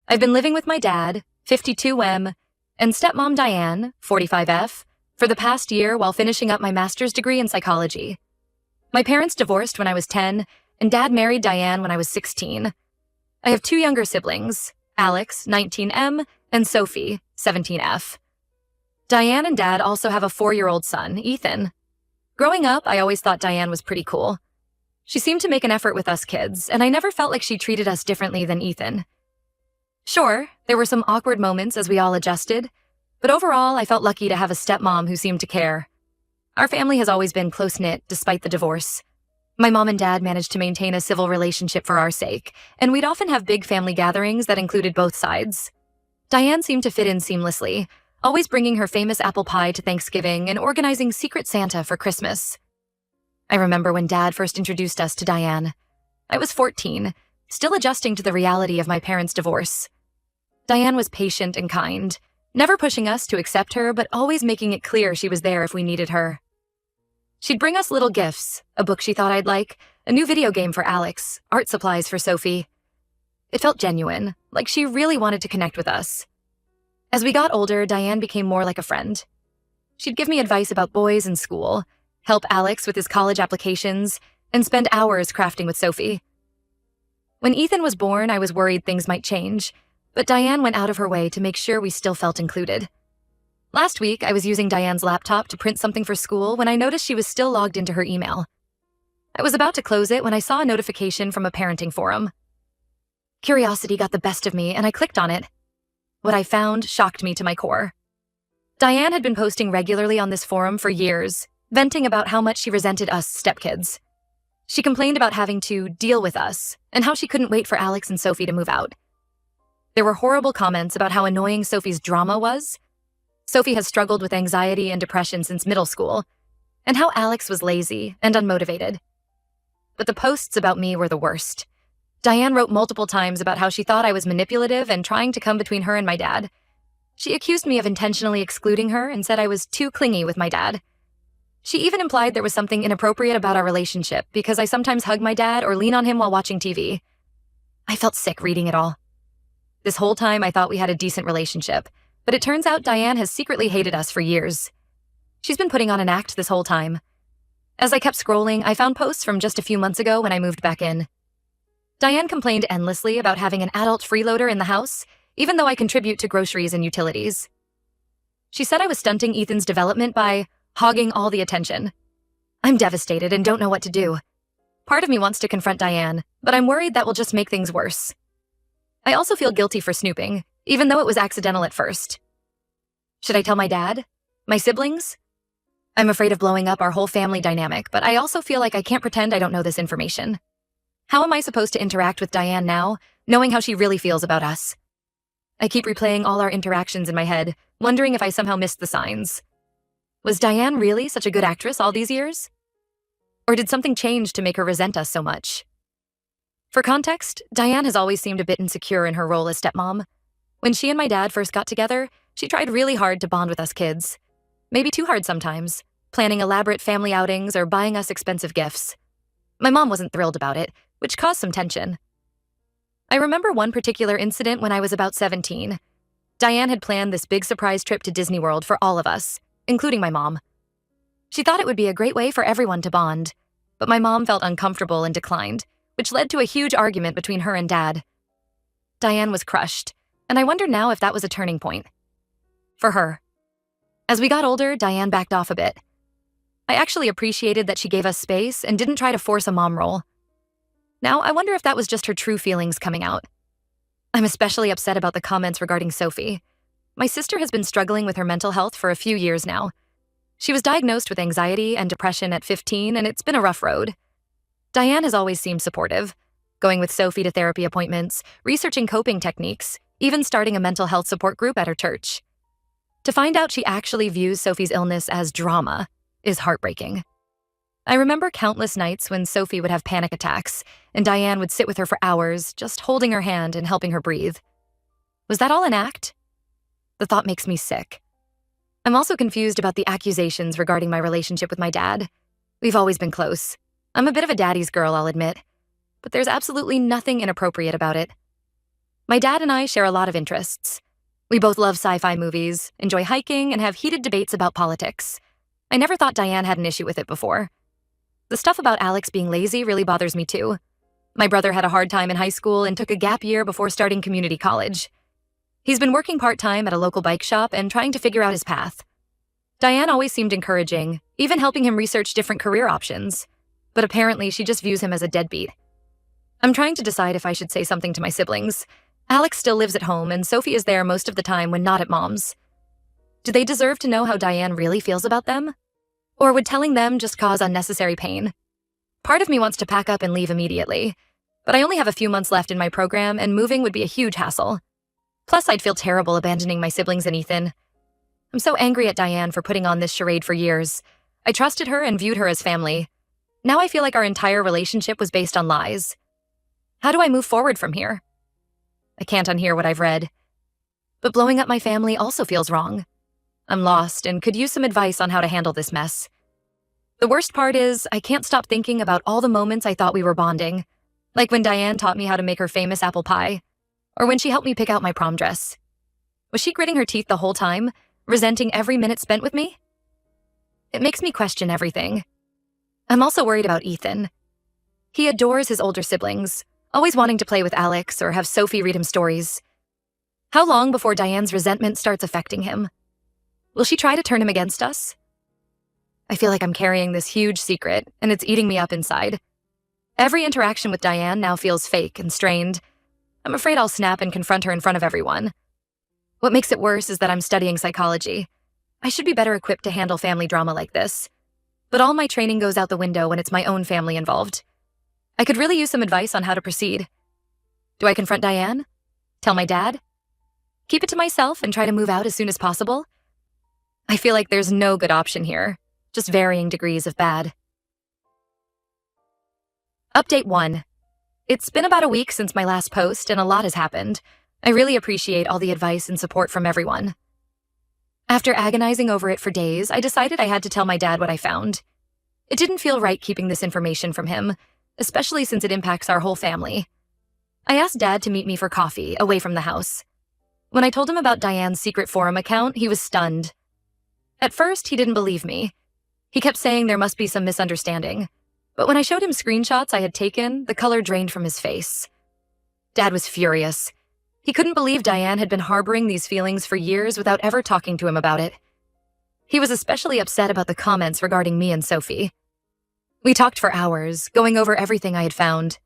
I've been living with my dad, 52M, and stepmom Diane, 45F, for the past year while finishing up my master's degree in psychology. My parents divorced when I was 10, and Dad married Diane when I was 16. I have two younger siblings, Alex, 19M, and Sophie, 17F. Diane and Dad also have a 4-year-old son, Ethan. Growing up, I always thought Diane was pretty cool. She seemed to make an effort with us kids, and I never felt like she treated us differently than Ethan. Sure, there were some awkward moments as we all adjusted, but overall, I felt lucky to have a stepmom who seemed to care. Our family has always been close-knit despite the divorce. My mom and dad managed to maintain a civil relationship for our sake, and we'd often have big family gatherings that included both sides. Diane seemed to fit in seamlessly, always bringing her famous apple pie to Thanksgiving and organizing Secret Santa for Christmas. I remember when Dad first introduced us to Diane. I was 14, still adjusting to the reality of my parents' divorce. Diane was patient and kind, never pushing us to accept her, but always making it clear she was there if we needed her. She'd bring us little gifts, a book she thought I'd like, a new video game for Alex, art supplies for Sophie. It felt genuine, like she really wanted to connect with us. As we got older, Diane became more like a friend. She'd give me advice about boys and school, help Alex with his college applications, and spend hours crafting with Sophie. When Ethan was born, I was worried things might change, but Diane went out of her way to make sure we still felt included. Last week, I was using Diane's laptop to print something for school when I noticed she was still logged into her email. I was about to close it when I saw a notification from a parenting forum. Curiosity got the best of me, and I clicked on it. What I found shocked me to my core. Diane had been posting regularly on this forum for years, venting about how much she resented us stepkids. She complained about having to deal with us, and how she couldn't wait for Alex and Sophie to move out. There were horrible comments about how annoying Sophie's drama was. Sophie has struggled with anxiety and depression since middle school, and how Alex was lazy and unmotivated. But the posts about me were the worst. Diane wrote multiple times about how she thought I was manipulative and trying to come between her and my dad. She accused me of intentionally excluding her and said I was too clingy with my dad. She even implied there was something inappropriate about our relationship because I sometimes hug my dad or lean on him while watching TV. I felt sick reading it all. This whole time I thought we had a decent relationship, but it turns out Diane has secretly hated us for years. She's been putting on an act this whole time. As I kept scrolling, I found posts from just a few months ago when I moved back in. Diane complained endlessly about having an adult freeloader in the house, even though I contribute to groceries and utilities. She said I was stunting Ethan's development by hogging all the attention. I'm devastated and don't know what to do. Part of me wants to confront Diane, but I'm worried that will just make things worse. I also feel guilty for snooping, even though it was accidental at first. Should I tell my dad? My siblings? I'm afraid of blowing up our whole family dynamic, but I also feel like I can't pretend I don't know this information. How am I supposed to interact with Diane now, knowing how she really feels about us? I keep replaying all our interactions in my head, wondering if I somehow missed the signs. Was Diane really such a good actress all these years? Or did something change to make her resent us so much? For context, Diane has always seemed a bit insecure in her role as stepmom. When she and my dad first got together, she tried really hard to bond with us kids. Maybe too hard sometimes, planning elaborate family outings or buying us expensive gifts. My mom wasn't thrilled about it, which caused some tension. I remember one particular incident when I was about 17. Diane had planned this big surprise trip to Disney World for all of us, including my mom. She thought it would be a great way for everyone to bond, but my mom felt uncomfortable and declined, which led to a huge argument between her and Dad. Diane was crushed, and I wonder now if that was a turning point. For her. As we got older, Diane backed off a bit. I actually appreciated that she gave us space and didn't try to force a mom role. Now, I wonder if that was just her true feelings coming out. I'm especially upset about the comments regarding Sophie. My sister has been struggling with her mental health for a few years now. She was diagnosed with anxiety and depression at 15, and it's been a rough road. Diane has always seemed supportive, going with Sophie to therapy appointments, researching coping techniques, even starting a mental health support group at her church. To find out she actually views Sophie's illness as drama is heartbreaking. I remember countless nights when Sophie would have panic attacks, and Diane would sit with her for hours, just holding her hand and helping her breathe. Was that all an act? The thought makes me sick. I'm also confused about the accusations regarding my relationship with my dad. We've always been close. I'm a bit of a daddy's girl, I'll admit, but there's absolutely nothing inappropriate about it. My dad and I share a lot of interests. We both love sci-fi movies, enjoy hiking, and have heated debates about politics. I never thought Diane had an issue with it before. The stuff about Alex being lazy really bothers me too. My brother had a hard time in high school and took a gap year before starting community college. He's been working part-time at a local bike shop and trying to figure out his path. Diane always seemed encouraging, even helping him research different career options. But apparently she just views him as a deadbeat. I'm trying to decide if I should say something to my siblings. Alex still lives at home and Sophie is there most of the time when not at mom's. Do they deserve to know how Diane really feels about them? Or would telling them just cause unnecessary pain? Part of me wants to pack up and leave immediately, but I only have a few months left in my program and moving would be a huge hassle. Plus, I'd feel terrible abandoning my siblings and Ethan. I'm so angry at Diane for putting on this charade for years. I trusted her and viewed her as family. Now I feel like our entire relationship was based on lies. How do I move forward from here? I can't unhear what I've read. But blowing up my family also feels wrong. I'm lost and could use some advice on how to handle this mess. The worst part is, I can't stop thinking about all the moments I thought we were bonding. Like when Diane taught me how to make her famous apple pie. Or when she helped me pick out my prom dress. Was she gritting her teeth the whole time, resenting every minute spent with me? It makes me question everything. I'm also worried about Ethan. He adores his older siblings, always wanting to play with Alex or have Sophie read him stories. How long before Diane's resentment starts affecting him? Will she try to turn him against us? I feel like I'm carrying this huge secret, and it's eating me up inside. Every interaction with Diane now feels fake and strained. I'm afraid I'll snap and confront her in front of everyone. What makes it worse is that I'm studying psychology. I should be better equipped to handle family drama like this. But all my training goes out the window when it's my own family involved. I could really use some advice on how to proceed. Do I confront Diane? Tell my dad? Keep it to myself and try to move out as soon as possible? I feel like there's no good option here, just varying degrees of bad. Update 1. It's been about a week since my last post and a lot has happened. I really appreciate all the advice and support from everyone. After agonizing over it for days, I decided I had to tell my dad what I found. It didn't feel right keeping this information from him, especially since it impacts our whole family. I asked Dad to meet me for coffee, away from the house. When I told him about Diane's secret forum account, he was stunned. At first, he didn't believe me. He kept saying there must be some misunderstanding. But when I showed him screenshots I had taken, the color drained from his face. Dad was furious. He couldn't believe Diane had been harboring these feelings for years without ever talking to him about it. He was especially upset about the comments regarding me and Sophie. We talked for hours, going over everything I had found.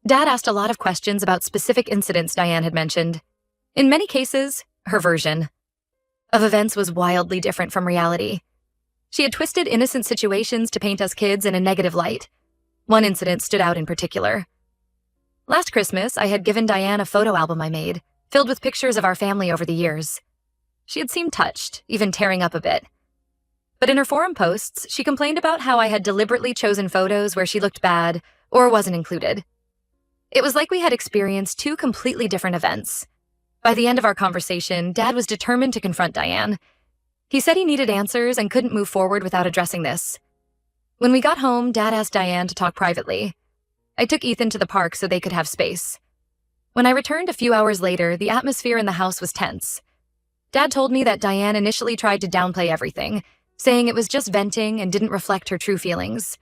Dad asked a lot of questions about specific incidents Diane had mentioned. In many cases, her version of events was wildly different from reality. She had twisted innocent situations to paint us kids in a negative light. One incident stood out in particular. Last Christmas, I had given Diane a photo album I made, filled with pictures of our family over the years. She had seemed touched, even tearing up a bit. But in her forum posts, she complained about how I had deliberately chosen photos where she looked bad or wasn't included. It was like we had experienced two completely different events. By the end of our conversation, Dad was determined to confront Diane. He said he needed answers and couldn't move forward without addressing this. When we got home, Dad asked Diane to talk privately. I took Ethan to the park so they could have space. When I returned a few hours later, the atmosphere in the house was tense. Dad told me that Diane initially tried to downplay everything, saying it was just venting and didn't reflect her true feelings.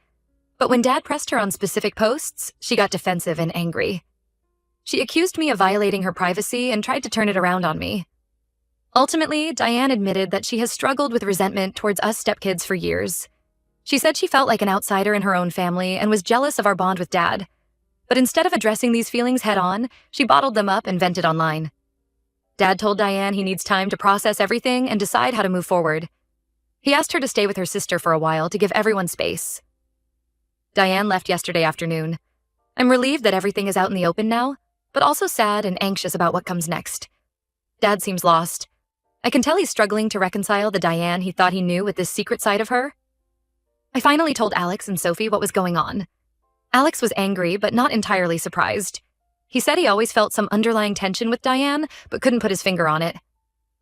But when Dad pressed her on specific posts, she got defensive and angry. She accused me of violating her privacy and tried to turn it around on me. Ultimately, Diane admitted that she has struggled with resentment towards us stepkids for years. She said she felt like an outsider in her own family and was jealous of our bond with Dad. But instead of addressing these feelings head-on, she bottled them up and vented online. Dad told Diane he needs time to process everything and decide how to move forward. He asked her to stay with her sister for a while to give everyone space. Diane left yesterday afternoon. I'm relieved that everything is out in the open now, but also sad and anxious about what comes next. Dad seems lost. I can tell he's struggling to reconcile the Diane he thought he knew with this secret side of her. I finally told Alex and Sophie what was going on. Alex was angry, but not entirely surprised. He said he always felt some underlying tension with Diane, but couldn't put his finger on it.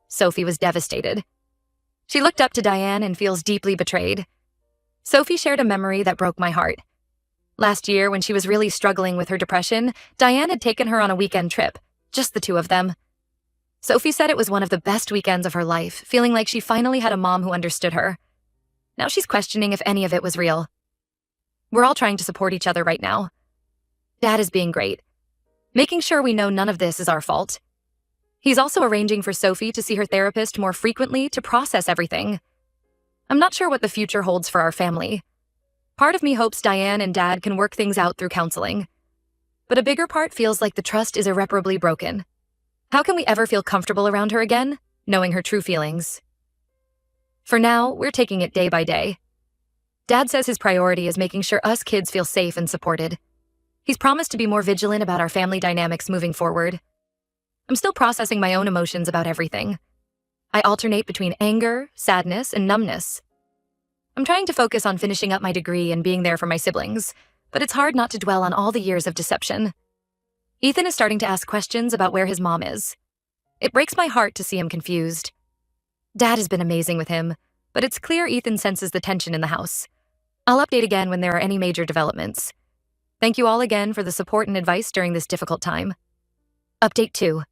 Sophie was devastated. She looked up to Diane and feels deeply betrayed. Sophie shared a memory that broke my heart. Last year, when she was really struggling with her depression, Diane had taken her on a weekend trip. just the two of them. Sophie said it was one of the best weekends of her life, feeling like she finally had a mom who understood her. Now she's questioning if any of it was real. We're all trying to support each other right now. Dad is being great, making sure we know none of this is our fault. He's also arranging for Sophie to see her therapist more frequently to process everything. I'm not sure what the future holds for our family. Part of me hopes Diane and Dad can work things out through counseling. But a bigger part feels like the trust is irreparably broken. How can we ever feel comfortable around her again, knowing her true feelings? For now, we're taking it day by day. Dad says his priority is making sure us kids feel safe and supported. He's promised to be more vigilant about our family dynamics moving forward. I'm still processing my own emotions about everything. I alternate between anger, sadness, and numbness. I'm trying to focus on finishing up my degree and being there for my siblings, but it's hard not to dwell on all the years of deception. Ethan is starting to ask questions about where his mom is. It breaks my heart to see him confused. Dad has been amazing with him, but it's clear Ethan senses the tension in the house. I'll update again when there are any major developments. Thank you all again for the support and advice during this difficult time. Update 2.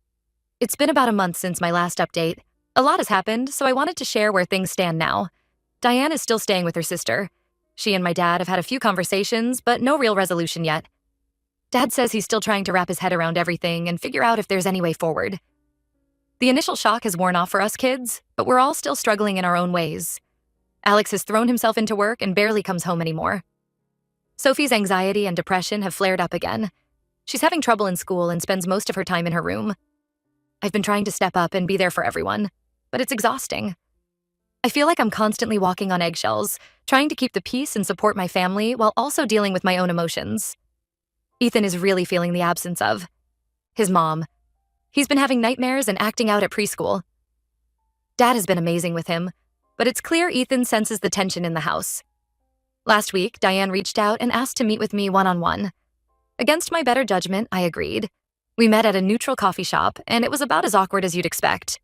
It's been about a month since my last update. A lot has happened, so I wanted to share where things stand now. Diane is still staying with her sister. She and my dad have had a few conversations, but no real resolution yet. Dad says he's still trying to wrap his head around everything and figure out if there's any way forward. The initial shock has worn off for us kids, but we're all still struggling in our own ways. Alex has thrown himself into work and barely comes home anymore. Sophie's anxiety and depression have flared up again. She's having trouble in school and spends most of her time in her room. I've been trying to step up and be there for everyone, but it's exhausting. I feel like I'm constantly walking on eggshells, trying to keep the peace and support my family while also dealing with my own emotions. Ethan is really feeling the absence of his mom. He's been having nightmares and acting out at preschool. Dad has been amazing with him, but it's clear Ethan senses the tension in the house. Last week, Diane reached out and asked to meet with me one-on-one. Against my better judgment, I agreed. We met at a neutral coffee shop, and it was about as awkward as you'd expect.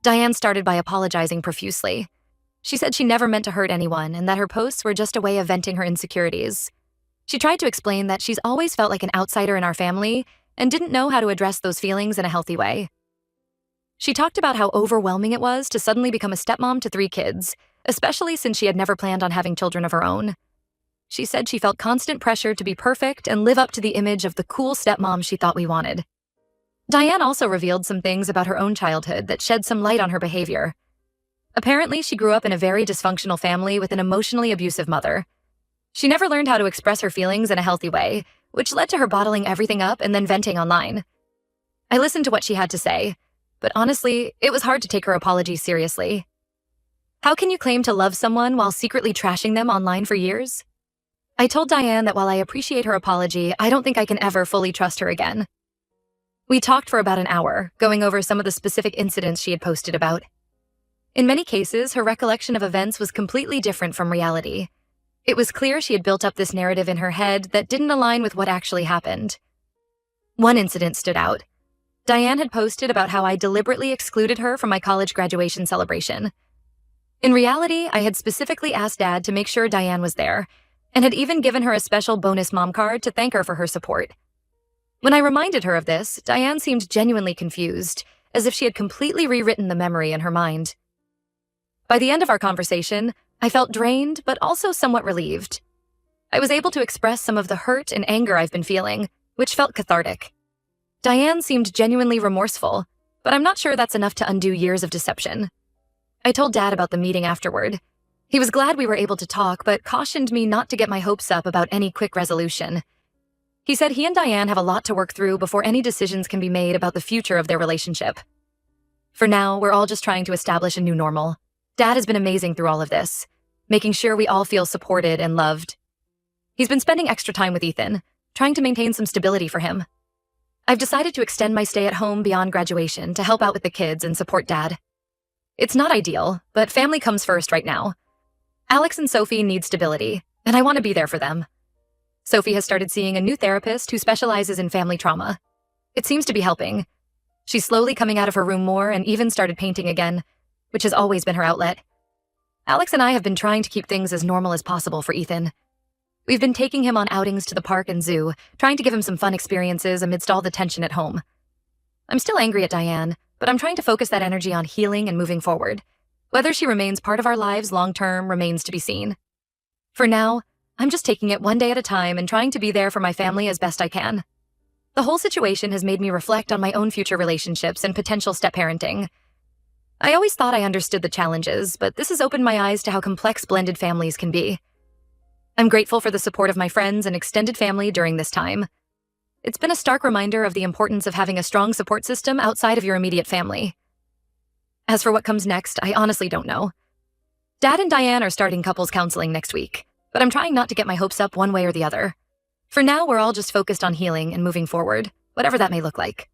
Diane started by apologizing profusely. She said she never meant to hurt anyone and that her posts were just a way of venting her insecurities. She tried to explain that she's always felt like an outsider in our family and didn't know how to address those feelings in a healthy way. She talked about how overwhelming it was to suddenly become a stepmom to 3 kids, especially since she had never planned on having children of her own. She said she felt constant pressure to be perfect and live up to the image of the cool stepmom she thought we wanted. Diane also revealed some things about her own childhood that shed some light on her behavior. Apparently, she grew up in a very dysfunctional family with an emotionally abusive mother. She never learned how to express her feelings in a healthy way, which led to her bottling everything up and then venting online. I listened to what she had to say, but honestly, it was hard to take her apologies seriously. How can you claim to love someone while secretly trashing them online for years? I told Diane that while I appreciate her apology, I don't think I can ever fully trust her again. We talked for about an hour, going over some of the specific incidents she had posted about. In many cases, her recollection of events was completely different from reality. It was clear she had built up this narrative in her head that didn't align with what actually happened. One incident stood out. Diane had posted about how I deliberately excluded her from my college graduation celebration. In reality, I had specifically asked Dad to make sure Diane was there, and had even given her a special bonus mom card to thank her for her support. When I reminded her of this, Diane seemed genuinely confused, as if she had completely rewritten the memory in her mind. By the end of our conversation, I felt drained, but also somewhat relieved. I was able to express some of the hurt and anger I've been feeling, which felt cathartic. Diane seemed genuinely remorseful, but I'm not sure that's enough to undo years of deception. I told Dad about the meeting afterward. He was glad we were able to talk, but cautioned me not to get my hopes up about any quick resolution. He said he and Diane have a lot to work through before any decisions can be made about the future of their relationship. For now, we're all just trying to establish a new normal. Dad has been amazing through all of this, making sure we all feel supported and loved. He's been spending extra time with Ethan, trying to maintain some stability for him. I've decided to extend my stay at home beyond graduation to help out with the kids and support Dad. It's not ideal, but family comes first right now. Alex and Sophie need stability, and I want to be there for them. Sophie has started seeing a new therapist who specializes in family trauma. It seems to be helping. She's slowly coming out of her room more and even started painting again, which has always been her outlet. Alex and I have been trying to keep things as normal as possible for Ethan. We've been taking him on outings to the park and zoo, trying to give him some fun experiences amidst all the tension at home. I'm still angry at Diane, but I'm trying to focus that energy on healing and moving forward. Whether she remains part of our lives long-term remains to be seen. For now, I'm just taking it one day at a time and trying to be there for my family as best I can. The whole situation has made me reflect on my own future relationships and potential step-parenting. I always thought I understood the challenges, but this has opened my eyes to how complex blended families can be. I'm grateful for the support of my friends and extended family during this time. It's been a stark reminder of the importance of having a strong support system outside of your immediate family. As for what comes next, I honestly don't know. Dad and Diane are starting couples counseling next week, but I'm trying not to get my hopes up one way or the other. For now, we're all just focused on healing and moving forward, whatever that may look like.